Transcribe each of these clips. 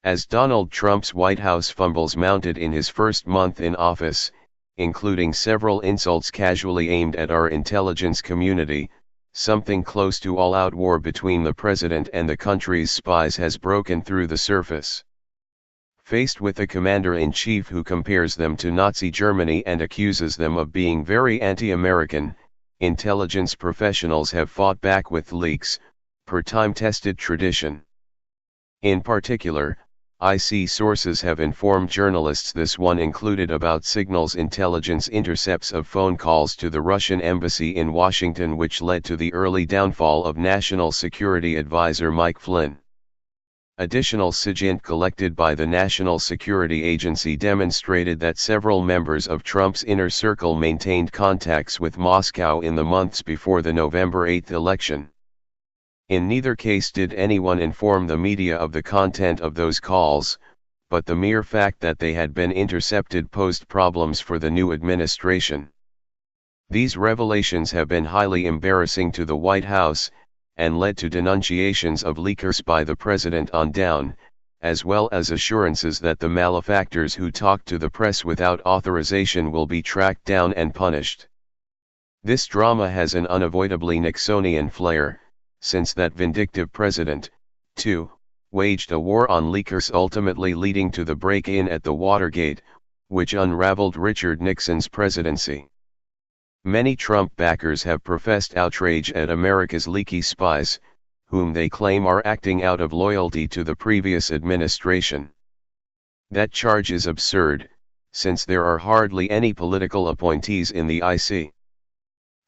As Donald Trump's White House fumbles mounted in his first month in office, including several insults casually aimed at our intelligence community, something close to all-out war between the president and the country's spies has broken through the surface. Faced with a commander-in-chief who compares them to Nazi Germany and accuses them of being very anti-American, intelligence professionals have fought back with leaks, per time-tested tradition. In particular, IC sources have informed journalists, this one included, about signals intelligence intercepts of phone calls to the Russian embassy in Washington which led to the early downfall of National Security Advisor Mike Flynn. Additional SIGINT collected by the National Security Agency demonstrated that several members of Trump's inner circle maintained contacts with Moscow in the months before the November 8 election. In neither case did anyone inform the media of the content of those calls, but the mere fact that they had been intercepted posed problems for the new administration. These revelations have been highly embarrassing to the White House, and led to denunciations of leakers by the president on down, as well as assurances that the malefactors who talk to the press without authorization will be tracked down and punished. This drama has an unavoidably Nixonian flair, since that vindictive president, too, waged a war on leakers, ultimately leading to the break-in at the Watergate, which unraveled Richard Nixon's presidency. Many Trump backers have professed outrage at America's leaky spies, whom they claim are acting out of loyalty to the previous administration. That charge is absurd, since there are hardly any political appointees in the IC.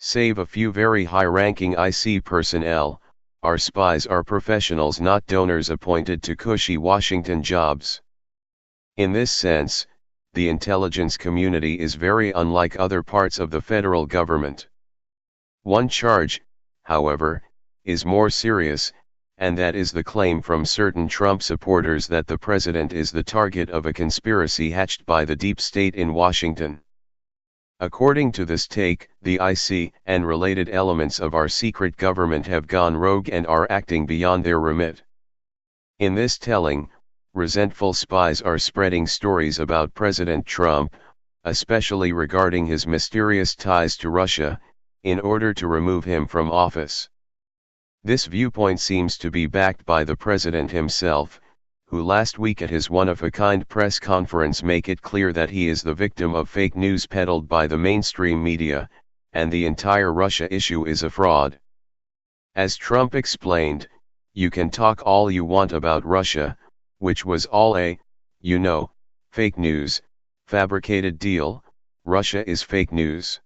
Save a few very high-ranking IC personnel, our spies are professionals, not donors appointed to cushy Washington jobs. In this sense, the intelligence community is very unlike other parts of the federal government. One charge, however, is more serious, and that is the claim from certain Trump supporters that the president is the target of a conspiracy hatched by the deep state in Washington. According to this take, the IC and related elements of our secret government have gone rogue and are acting beyond their remit. In this telling, resentful spies are spreading stories about President Trump, especially regarding his mysterious ties to Russia, in order to remove him from office. This viewpoint seems to be backed by the president himself, who last week at his one-of-a-kind press conference made it clear that he is the victim of fake news peddled by the mainstream media, and the entire Russia issue is a fraud. As Trump explained, you can talk all you want about Russia, which was all a, fake news, fabricated deal. Russia is fake news.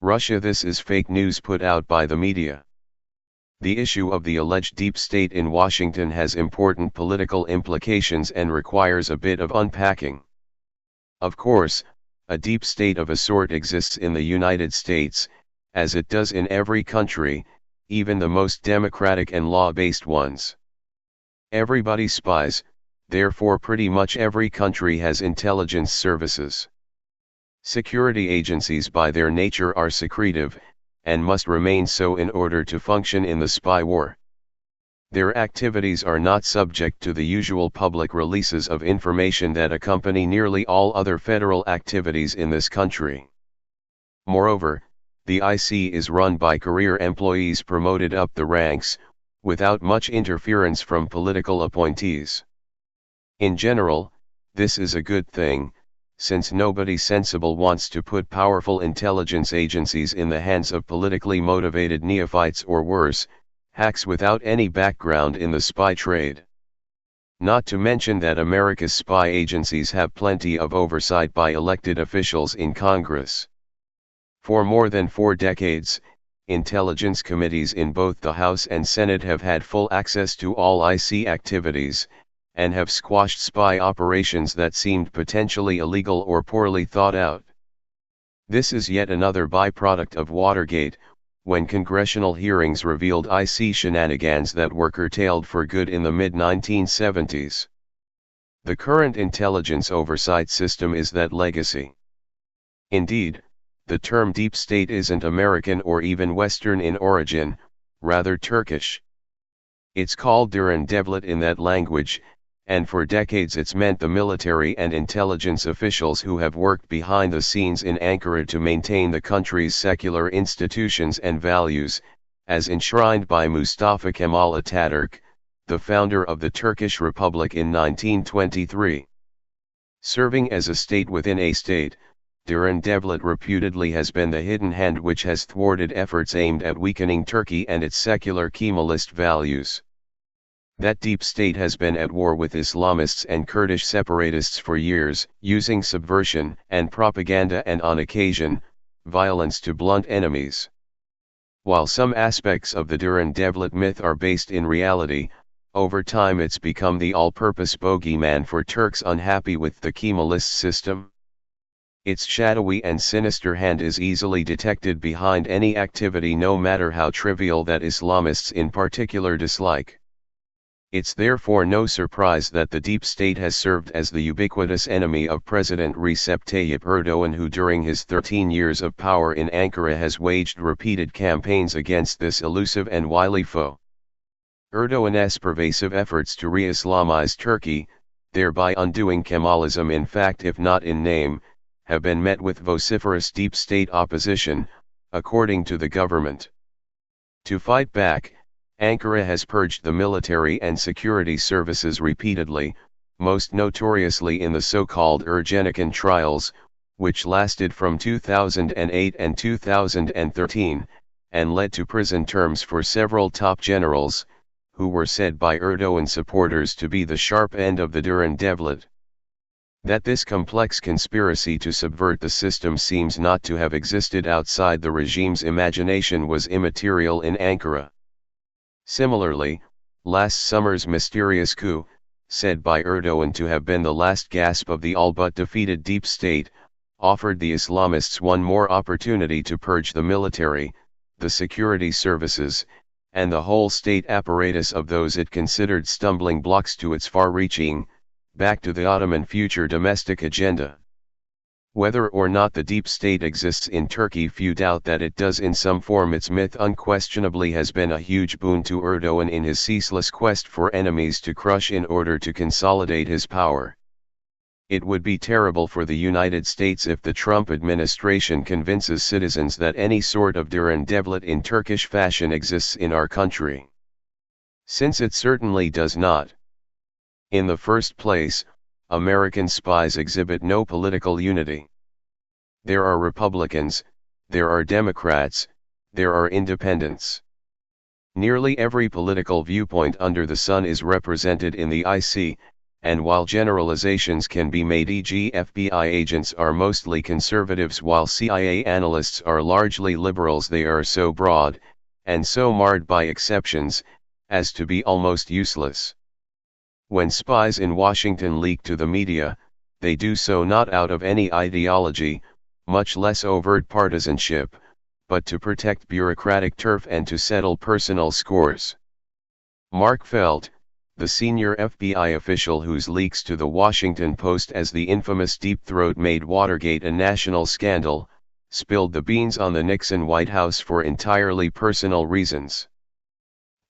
Russia, this is fake news put out by the media. The issue of the alleged deep state in Washington has important political implications and requires a bit of unpacking. Of course, a deep state of a sort exists in the United States, as it does in every country, even the most democratic and law-based ones. Everybody spies, therefore pretty much every country has intelligence services. Security agencies by their nature are secretive, and must remain so in order to function in the spy war. Their activities are not subject to the usual public releases of information that accompany nearly all other federal activities in this country. Moreover, the IC is run by career employees promoted up the ranks, without much interference from political appointees. In general, this is a good thing, since nobody sensible wants to put powerful intelligence agencies in the hands of politically motivated neophytes or worse, hacks without any background in the spy trade. Not to mention that America's spy agencies have plenty of oversight by elected officials in Congress. For more than 4 decades, intelligence committees in both the House and Senate have had full access to all IC activities, and have squashed spy operations that seemed potentially illegal or poorly thought out. This is yet another byproduct of Watergate, when congressional hearings revealed IC shenanigans that were curtailed for good in the mid-1970s. The current intelligence oversight system is that legacy. Indeed, the term deep state isn't American or even Western in origin, rather Turkish. It's called Derin Devlet in that language, and for decades it's meant the military and intelligence officials who have worked behind the scenes in Ankara to maintain the country's secular institutions and values, as enshrined by Mustafa Kemal Ataturk, the founder of the Turkish Republic in 1923. Serving as a state within a state, Duran Devlet reputedly has been the hidden hand which has thwarted efforts aimed at weakening Turkey and its secular Kemalist values. That deep state has been at war with Islamists and Kurdish separatists for years, using subversion and propaganda and on occasion, violence to blunt enemies. While some aspects of the Duran Devlet myth are based in reality, over time it's become the all-purpose bogeyman for Turks unhappy with the Kemalist system. Its shadowy and sinister hand is easily detected behind any activity no matter how trivial that Islamists in particular dislike. It's therefore no surprise that the deep state has served as the ubiquitous enemy of President Recep Tayyip Erdogan, who during his 13 years of power in Ankara has waged repeated campaigns against this elusive and wily foe. Erdogan's pervasive efforts to re-Islamize Turkey, thereby undoing Kemalism in fact if not in name, have been met with vociferous deep state opposition, according to the government. To fight back, Ankara has purged the military and security services repeatedly, most notoriously in the so-called Ergenekon trials, which lasted from 2008 and 2013, and led to prison terms for several top generals, who were said by Erdogan supporters to be the sharp end of the Duran Devlet. That this complex conspiracy to subvert the system seems not to have existed outside the regime's imagination was immaterial in Ankara. Similarly, last summer's mysterious coup, said by Erdogan to have been the last gasp of the all-but defeated deep state, offered the Islamists one more opportunity to purge the military, the security services, and the whole state apparatus of those it considered stumbling blocks to its far-reaching, back to the Ottoman future domestic agenda. Whether or not the deep state exists in Turkey, few doubt that it does in some form. Its myth unquestionably has been a huge boon to Erdogan in his ceaseless quest for enemies to crush in order to consolidate his power. It would be terrible for the United States if the Trump administration convinces citizens that any sort of Duran Devlet in Turkish fashion exists in our country. Since it certainly does not. In the first place, American spies exhibit no political unity. There are Republicans, there are Democrats, there are independents. Nearly every political viewpoint under the sun is represented in the IC, and while generalizations can be made, e.g. FBI agents are mostly conservatives while CIA analysts are largely liberals, they are so broad, and so marred by exceptions, as to be almost useless. When spies in Washington leak to the media, they do so not out of any ideology, much less overt partisanship, but to protect bureaucratic turf and to settle personal scores. Mark Felt, the senior FBI official whose leaks to the Washington Post as the infamous Deep Throat made Watergate a national scandal, spilled the beans on the Nixon White House for entirely personal reasons.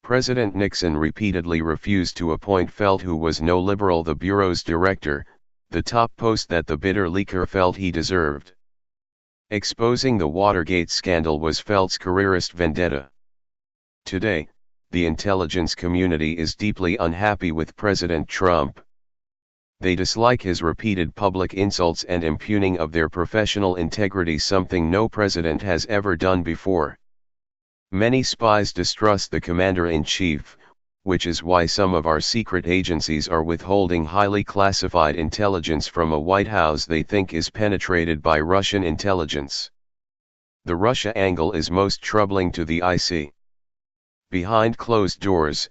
President Nixon repeatedly refused to appoint Felt, who was no liberal, the Bureau's director, the top post that the bitter leaker felt he deserved. Exposing the Watergate scandal was Felt's careerist vendetta. Today, the intelligence community is deeply unhappy with President Trump. They dislike his repeated public insults and impugning of their professional integrity, something no president has ever done before. Many spies distrust the commander-in-chief, which is why some of our secret agencies are withholding highly classified intelligence from a White House they think is penetrated by Russian intelligence. The Russia angle is most troubling to the IC. Behind closed doors,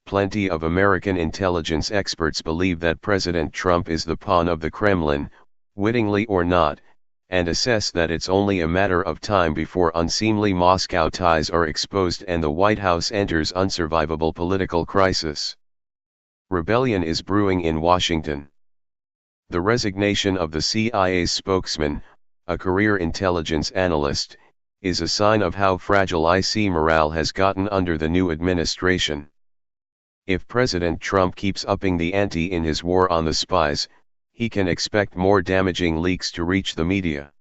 plenty of American intelligence experts believe that President Trump is the pawn of the Kremlin, wittingly or not, and assess that it's only a matter of time before unseemly Moscow ties are exposed and the White House enters unsurvivable political crisis. Rebellion is brewing in Washington. The resignation of the CIA's spokesman, a career intelligence analyst, is a sign of how fragile IC morale has gotten under the new administration. If President Trump keeps upping the ante in his war on the spies, he can expect more damaging leaks to reach the media.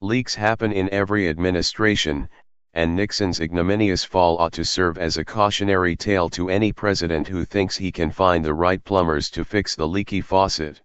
Leaks happen in every administration, and Nixon's ignominious fall ought to serve as a cautionary tale to any president who thinks he can find the right plumbers to fix the leaky faucet.